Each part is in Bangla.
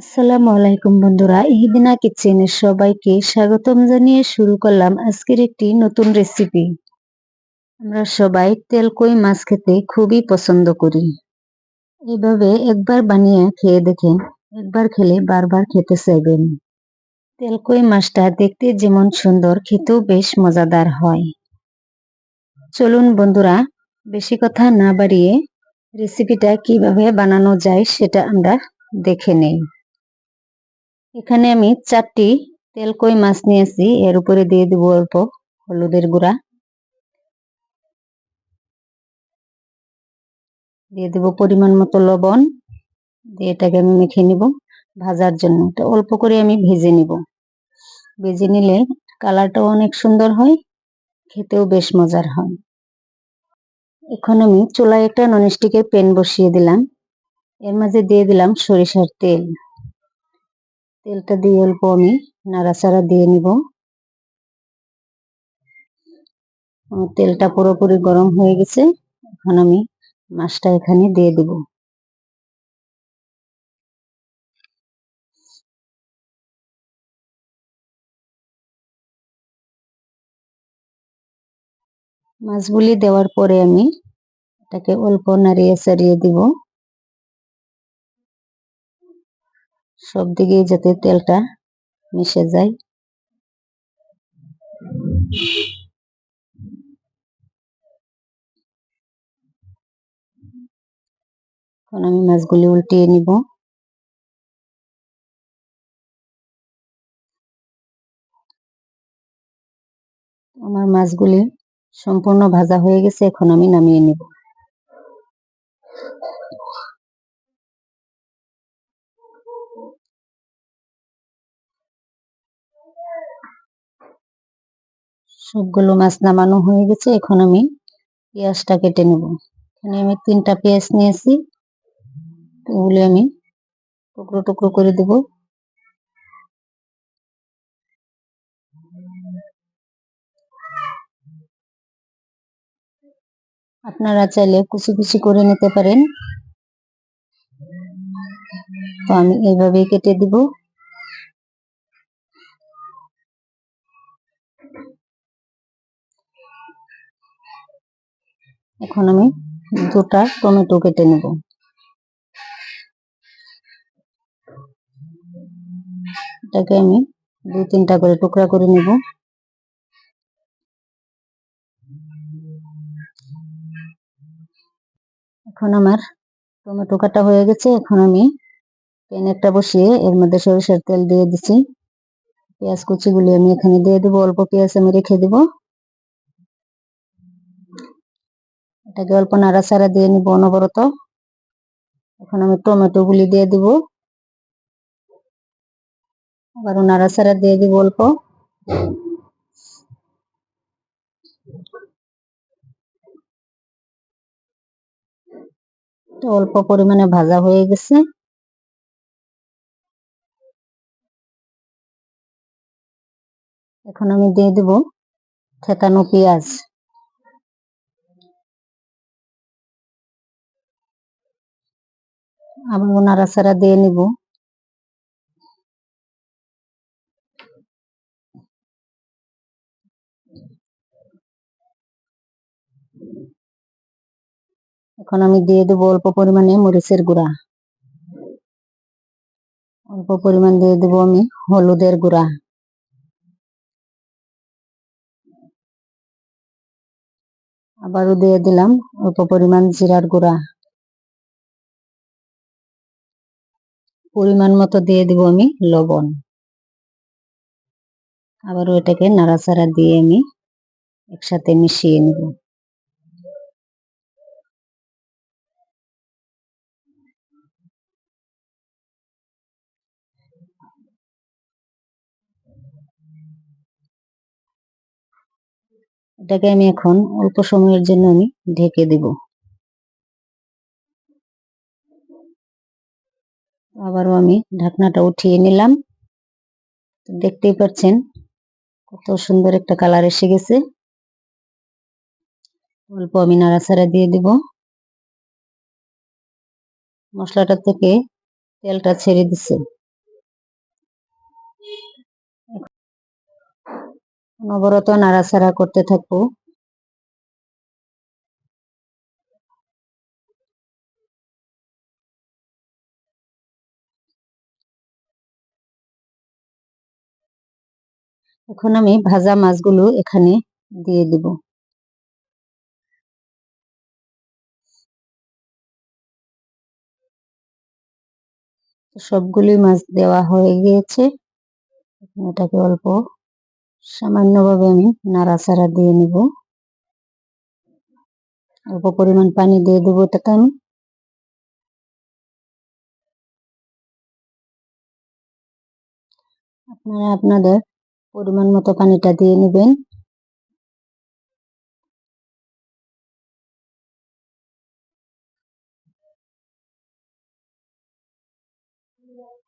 আসসালামু আলাইকুম বন্ধুরা, ইহিদিনা কিচেনে সবাইকে স্বাগতম জানিয়ে শুরু করলাম আজকের একটি নতুন রেসিপি। আমরা সবাই তেলকই মাছ খেতে খুবই পছন্দ করি। এইভাবে একবার বানিয়ে খেয়ে দেখেন, একবার খেলে বারবার খেতে চাইবেন। তেলকই মাছটা দেখতে যেমন সুন্দর, খেতেও বেশ মজাদার হয়। চলুন বন্ধুরা, বেশি কথা না বাড়িয়ে রেসিপিটা কিভাবে বানানো যায় সেটা আমরা দেখে নেই। এখানে আমি 4টি তেলকই মাছ নিয়েছি। এর উপরে দিয়ে দেব অল্প হলুদের গুঁড়া, দিয়ে দেব পরিমাণ মতো লবণ, দিয়ে এটাকে আমি মেখে নিব ভাজার জন্য। এটা অল্প করে আমি ভেজে নিব। ভেজে নিলে কালারটাও অনেক সুন্দর হয়, খেতেও বেশ মজার হয়। এখন আমি চুলায় একটা ননস্টিকের প্যান বসিয়ে দিলাম। এর মাঝে দিয়ে দিলাম সরিষার তেল। তেলটা দিয়ে অল্প আমি নাড়াচাড়া দিয়ে নিব। তেলটা পুরোপুরি গরম হয়ে গেছে। এখন আমি মাছটা এখানে দিয়ে দেব। মাছগুলি দেওয়ার পরে আমি এটাকে অল্প নাড়িয়ে চাড়িয়ে দিব, সব দিকে যাতে তেলটা মিশে যায়। এখন আমি মাছগুলি উল্টিয়ে নিব। আমার মাছগুলি সম্পূর্ণ ভাজা হয়ে গেছে। এখন আমি নামিয়ে নিব। সবগুলো মাছ নামানো হয়ে গেছে। এখন আমি পেঁয়াজটা কেটে নেব। এখানে আমি 3টা পেঁয়াজ নিয়েছি। ওগুলি আমি টুকরো টুকরো করে দেব। আপনারা চাইলে কুচি কুচি করে নিতে পারেন, তো আমি এইভাবেই কেটে দিব। এখন আমি 2টা টমেটো কেটে নেব। এটাকে আমি 2-3টা করে টুকরা করে নেব। এখন আমার টমেটো কাটা হয়ে গেছে। এখন আমি প্যান একটা বসিয়ে এর মধ্যে সরিষার তেল দিয়ে দিচ্ছি। পেঁয়াজ কুচিগুলি আমি এখানে দিয়ে দেবো। অল্প পেঁয়াজ আমি রেখে দেব। এটাকে অল্প নাড়াচাড়া দিয়ে নিব অনবরত। এখন আমি টমেটো গুলি দিয়ে দিব, আবারও নাড়াচাড়া দিয়ে দিব অল্প। অল্প পরিমাণে ভাজা হয়ে গেছে। এখন আমি দিয়ে দেব থেতানো পেঁয়াজ। আবারও নাড়াচাড়া দিয়ে নিব। এখন আমি দিয়ে দেব অল্প পরিমাণে মরিচের গুঁড়া, অল্প পরিমাণ দিয়ে দেব আমি হলুদের গুঁড়া, আবারও দিয়ে দিলাম অল্প পরিমাণ জিরার গুঁড়া। পরিমাণ মতো দিয়ে দেব আমি লবণ। আবারও এটাকে নাড়াচাড়া দিয়ে আমি একসাথে মিশিয়ে নেব। এটাকে আমি এখন অল্প সময়ের জন্য আমি ঢেকে দেব। আবারও আমি ঢাকনাটা উঠিয়ে নিলাম। দেখতেই পাচ্ছেন কত সুন্দর একটা কালার এসে গেছে। অল্প আমি নাড়াচাড়া দিয়ে দিব। মশলাটা থেকে তেলটা ছেড়ে দিছে। অনবরত নাড়াচাড়া করতে থাকবো। এখন আমি ভাজা মাছগুলো এখানে দিয়ে দিব। সবগুলি মাছ দেওয়া হয়ে গিয়েছে। এটাকে অল্প সামান্যভাবে আমি নাড়াচাড়া দিয়ে নিব। অল্প পরিমাণ পানি দিয়ে দেবো এটাতে আমি। আপনারা আপনাদের পরিমাণ মতো পানিটা দিয়ে নেবেন।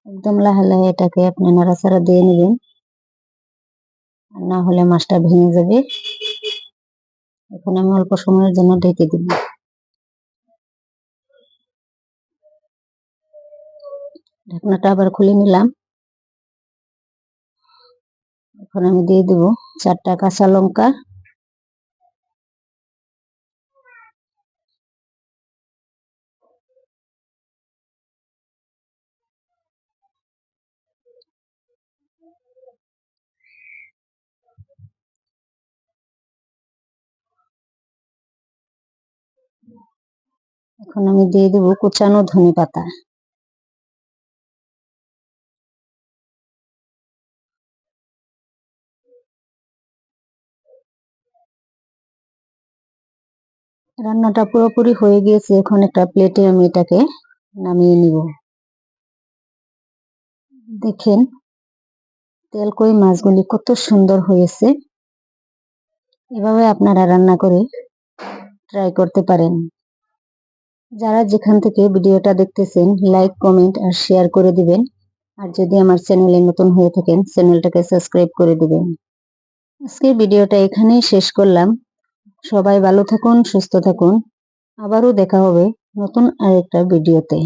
একদম লাহে লাহে এটাকে আপনি নাড়াচাড়া দিয়ে নেবেন, আর না হলে মাছটা ভেঙে যাবে। এখন আমি অল্প সময়ের জন্য ঢেকে দিব। ঢাকনাটা আবার খুলে নিলাম। এখন আমি দিয়ে দেব 4টা কাঁচা লঙ্কা। এখন আমি দিয়ে দেব কুচানো ধনেপাতা। রান্নাটা পুরোপুরি হয়ে গিয়েছে। এখন একটা প্লেটে আমি এটাকে নামিয়ে নিব। দেখেন তেল কই মাছগুলি কত সুন্দর হয়েছে। এভাবে আপনারা রান্না করে ট্রাই করতে পারেন। যারা যেখান থেকে ভিডিওটা দেখতেছেন লাইক, কমেন্ট আর শেয়ার করে দিবেন। আর যদি আমার চ্যানেলে নতুন হয়ে থাকেন চ্যানেলটাকে সাবস্ক্রাইব করে দিবেন। আজকের ভিডিওটা এখানেই শেষ করলাম। সবাই ভালো থাকুন, সুস্থ থাকুন। আবারও দেখা হবে নতুন আরেকটা ভিডিওতে।